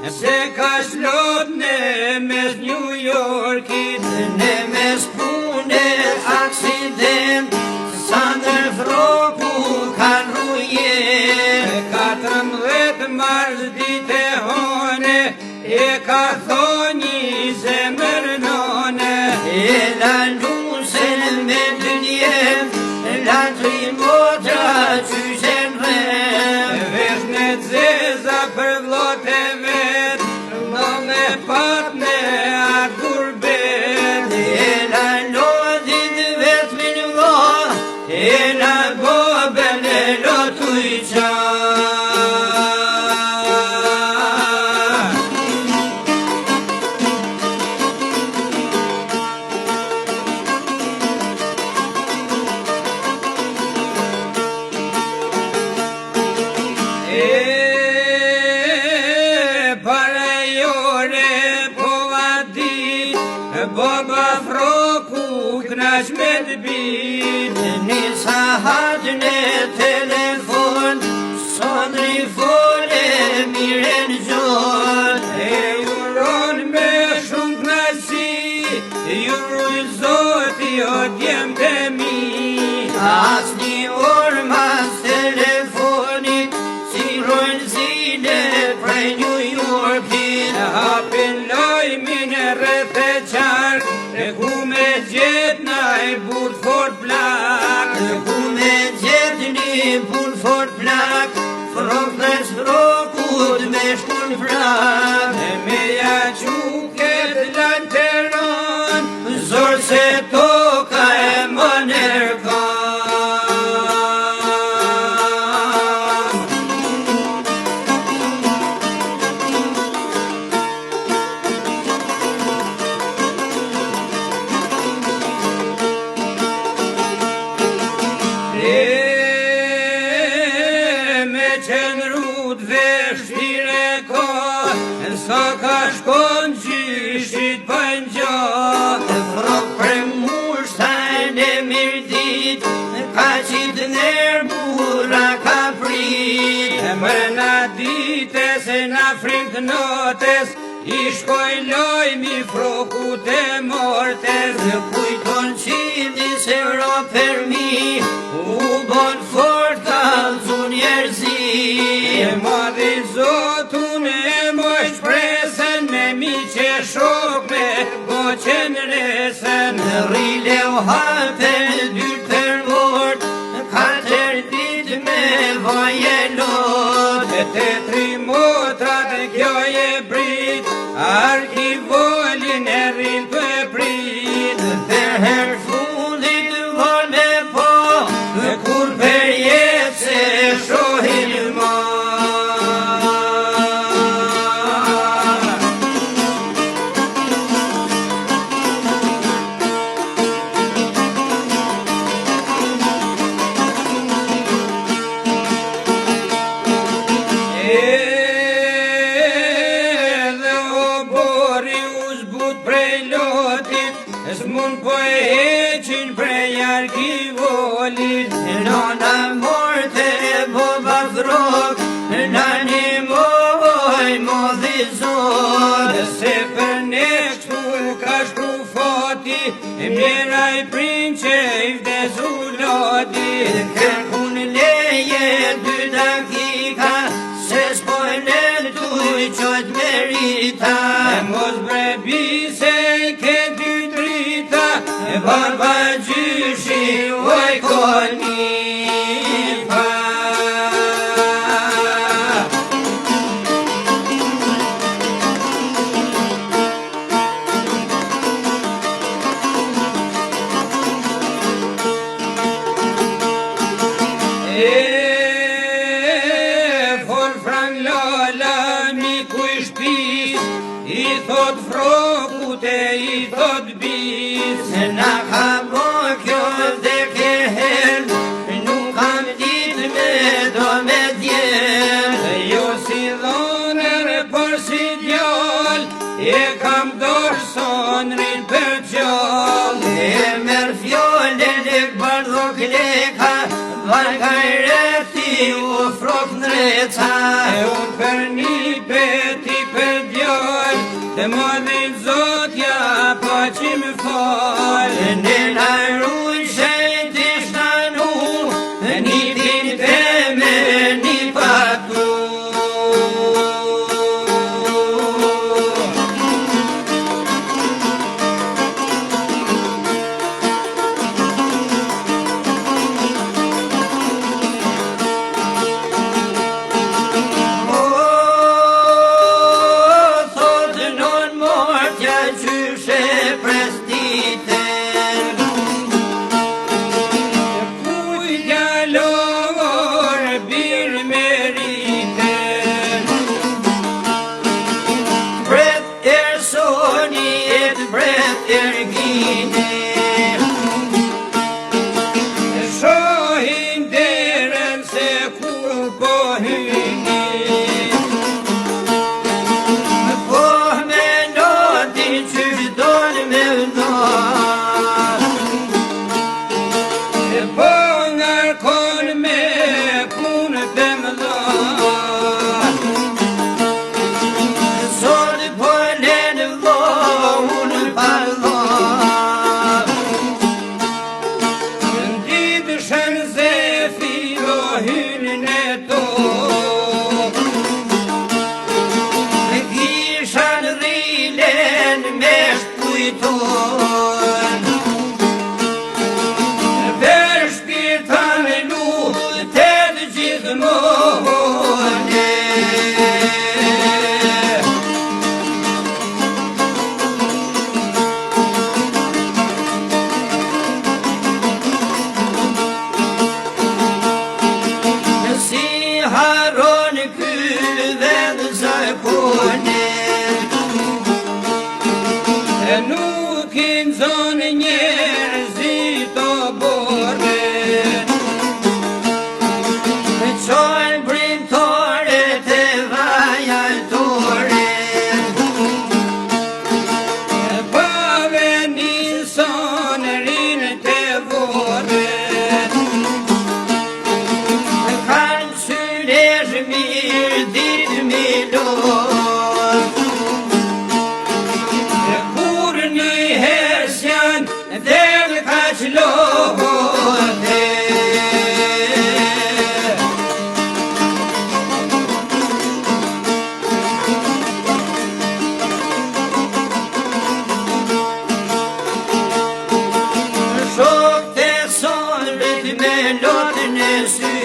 Se ka shlot në mes New Yorkit, në mes pune aksident, sa në froku kanë rujen. 14 mars dite hone, e ka thoni zemër none. E la lusen me dënjem, la të i motra qyshen rem. Vesh në zeza për vlot e vet, në me pat me atë gurbet. E la lodit vet minua, e la bobel e lotu i qa. Boba froku knash me t'bit, nisa haqë në telefon, sondri fole mire në gjot. E juron me shumë knasi, juruj zoti o djem të mi. As një orë mas telefonit, si rojnë zile prej New Yorkit. Hapin lojmin e rreth e qark, e ku me gjet naj bur fort plak. E ku me gjet një bur fort plak, frok dhe sfrokut me shkun plak. E me ja quket lanteron, zor se toka e më nërkan. Me qenrut veshtire ko, sa ka shkon gjishit për njët. Frok për mushtajn e mirdit, ka qit nër bura ka prit. Mërna dites e na frimt notes, i shkoj lojmi frokut e mortes. Kujton qindi se ro për mi, u bon fort kalzun njerëzi. E madhi zotun e moj shpresen, me mi që shok me bo qenresen. Rile u hapen dyrt për vort, 4 dit me vaje lot. Te 3 motrat kjo e brit, arkivolin e rin të e prit. Dhe her fundit vol me po, kur për jetë se shohin ma. S'mun po e heqin prej arkivolit. Nona morte boba frok, nani moj modhi zot. Se për ne kështu ka shkru foti, mjera i prinqe i vdesu loti. Kërkun leje 2 dakika, se s'pojnë tuj qojt merita. Mos brebi se ke dy drita, barba gjyshi oj koni pa. Fol Frank Lola miku i shpis, i thot frokut e i thot bis. Se na ka bo kjo dhe ke hel, nuk kam dit me do me djel. Jo si dhoner por si djall, e kam dosh sonrin për qall. E mer fjollen e bardhok leka, varka i reti u frok në reca. E unë për një peti për Më dhe Zotja pa që më falë, në në rujë që të shtanu, një din të me një patu. Shohin derën se kur po hyni, po me noti që dojnë me ndonë, po ngarkon me punë të mëdha. Sot po lenë vlohun pa për shpirtan e lutet gjithmonë. Si haron ky vend zakonin, nuk i zonë njerëzit o borë, qojnë brimtore të vajatore, pave një sonë rinë të vorë, kanë sylesh mirë ditë milon. Dhe ka qlote, shok të sonrit me lotën e sy,